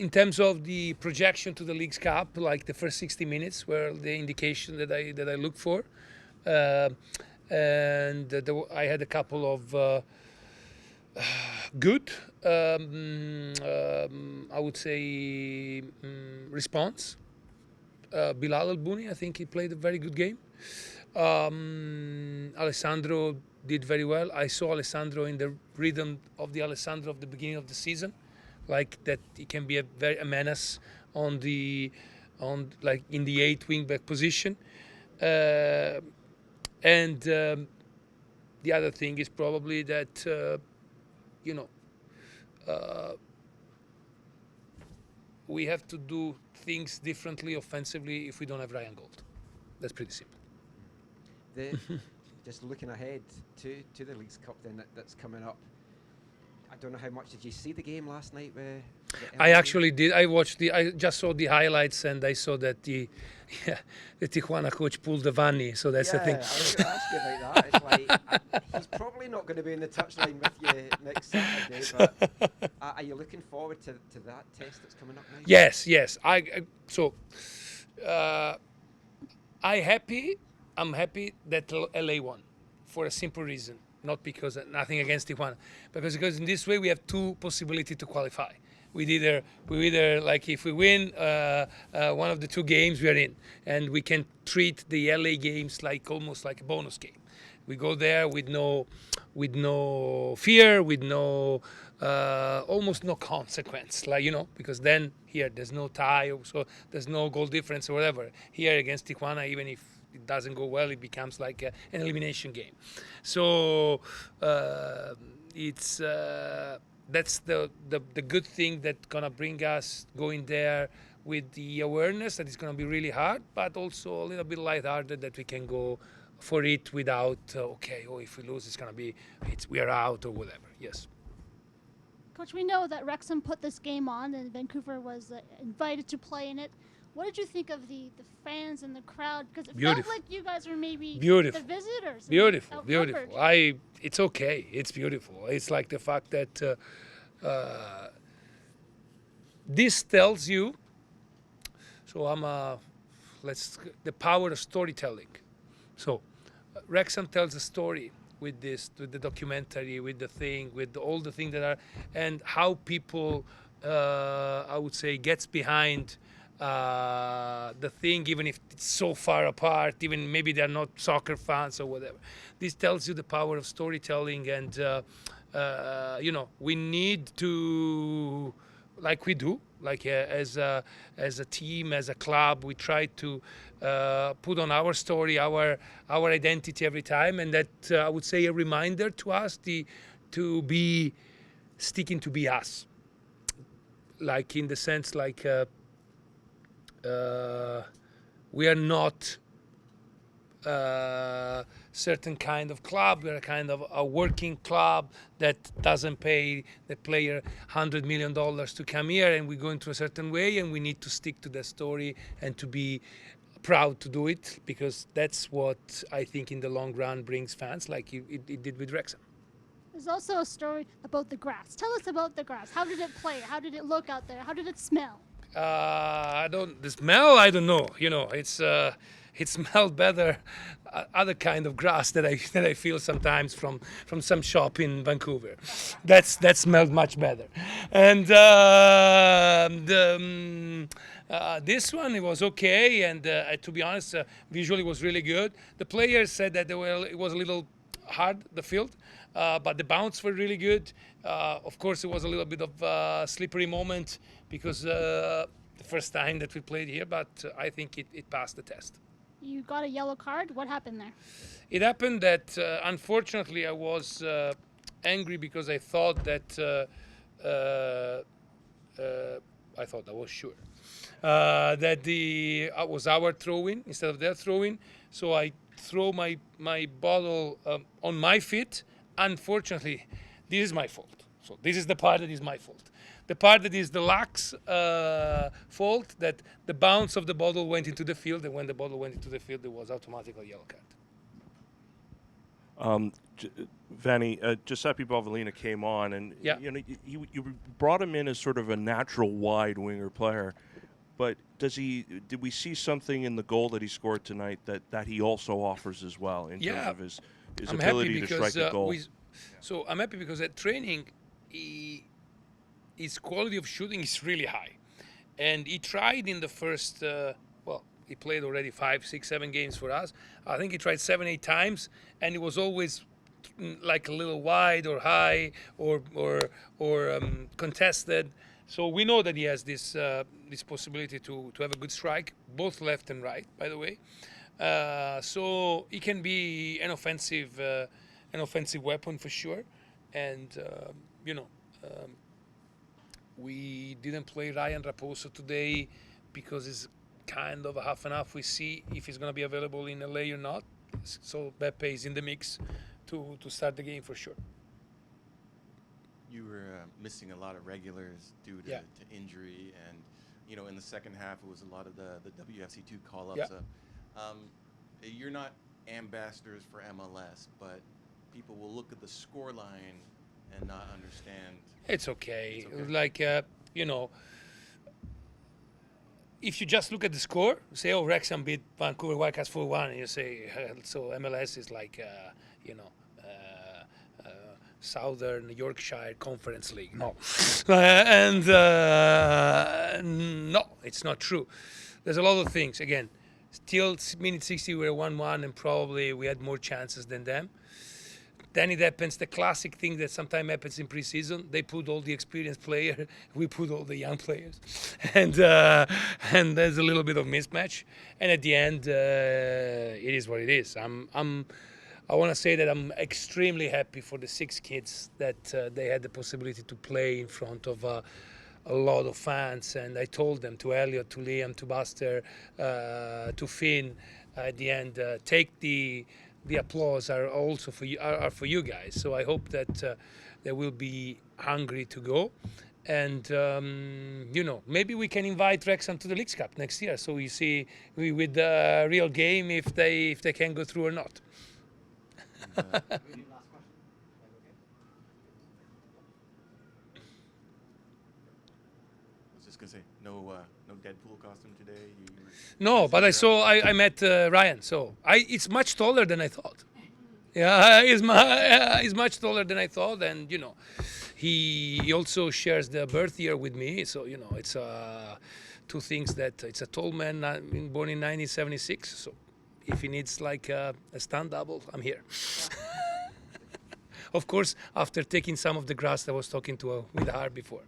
in terms of the projection to the League's Cup, like the first 60 minutes were the indication that I look for, and I had a couple of good, I would say, response. Bilal Al-Buni, I think he played a very good game. Alessandro did very well. I saw Alessandro in the rhythm of the Alessandro of the beginning of the season, like that he can be a menace on like in the 8 wing-back position. And the other thing is probably that we have to do things differently offensively if we don't have Ryan Gold. That's pretty simple. Just looking ahead to the Leagues Cup then that's coming up. I don't know how much did you see the game last night? I actually did. I just saw the highlights and I saw that the Tijuana coach pulled the Vanni. So that's the thing. I was going to ask you about that. It's like he's probably not going to be in the touchline with you next Saturday. But are you looking forward to that test that's coming up now? Yes. I'm happy that LA won for a simple reason. Not because nothing against Tijuana, because in this way we have 2 possibilities to qualify. We either like if we win one of the 2 games, we are in, and we can treat the LA games like almost like a bonus game. We go there with no fear, with no almost no consequence, because then here there's no tie, so there's no goal difference or whatever. Here against Tijuana, even if it doesn't go well, it becomes like an elimination game. So it's that's the good thing that's gonna bring us going there with the awareness that it's gonna be really hard, but also a little bit lighthearted that we can go for it without if we lose, we are out or whatever. Yes. Coach, we know that Wrexham put this game on and Vancouver was invited to play in it. What did you think of the fans and the crowd? Because it felt like you guys were maybe the visitors. Beautiful. It's okay. It's beautiful. It's like the fact that this tells you. So the power of storytelling. So Wrexham tells a story with the documentary, with the thing, with all the things that are, and how people, I would say, gets behind the thing, even if it's so far apart, even maybe they're not soccer fans or whatever. This tells you the power of storytelling, and we need to, like we do, like as a team, as a club, we try to put on our story, our identity every time, and that I would say a reminder to us to be sticking to be us, like in the sense like. We are not certain kind of club. We are kind of a working club that doesn't pay the player $100 million to come here, and we go into a certain way, and we need to stick to the story and to be proud to do it, because that's what I think in the long run brings fans, like it did with Wrexham. There's also a story about the grass. Tell us about the grass. How did it play? How did it look out there? How did it smell? The smell, I don't know. It smelled better. Other kind of grass that I feel sometimes from some shop in Vancouver. That smelled much better. And this one, it was okay. And to be honest, visually was really good. The players said that it was a little hard, the field, but the bounce were really good. Of course, it was a little bit of a slippery moment because the first time that we played here, but I think it passed the test. You got a yellow card. What happened there? It happened that, unfortunately, I was angry because I thought that I was sure that was our throw-in instead of their throw-in. So I throw my bottle on my feet. Unfortunately, this is my fault. So this is the part that is my fault. The part that is the lax fault, that the bounce of the bottle went into the field, and when the bottle went into the field, there was automatically a yellow card. Vanni, Giuseppe Bovellina came on, and you brought him in as sort of a natural wide winger player. But did we see something in the goal that he scored tonight that he also offers as well in terms of his ability to strike a goal? So I'm happy because at training, his quality of shooting is really high. And he tried in the first, he played already 5, 6, 7 games for us. I think he tried 7, 8 times, and it was always like a little wide or high or contested. So we know that he has this possibility to have a good strike, both left and right, by the way. So he can be an offensive weapon for sure. And we didn't play Ryan Raposo today because it's kind of a half and half. We see if he's going to be available in LA or not. So Beppe is in the mix to start the game for sure. You were missing a lot of regulars due to injury, and in the second half it was a lot of the WFC2 call-ups. You're not ambassadors for MLS, but people will look at the score line and not understand. It's okay. Like if you just look at the score, say, "Oh, Wrexham beat Vancouver Whitecaps 4-1," and you say, "So MLS is like Southern Yorkshire Conference League." No, no, it's not true. There's a lot of things. Again, still minute 60 we were 1-1, and probably we had more chances than them. Then it happens, the classic thing that sometimes happens in preseason. They put all the experienced players, we put all the young players, and there's a little bit of mismatch. And at the end, it is what it is. I want to say that I'm extremely happy for the 6 kids that they had the possibility to play in front of a lot of fans. And I told them, to Elliot, to Liam, to Buster, to Finn, at the end, take the applause are also for you, are for you guys. So I hope that they will be hungry to go. And, maybe we can invite Wrexham to the Leagues Cup next year. So we see with the real game if they can go through or not. I was just gonna say, no Deadpool costume today. No, but I met Ryan. So it's much taller than I thought. Yeah, he's much taller than I thought, and he also shares the birth year with me. So it's two things that it's a tall man born in 1976. So if he needs like a stunt double, I'm here. Of course, after taking some of the grass I was talking with her before.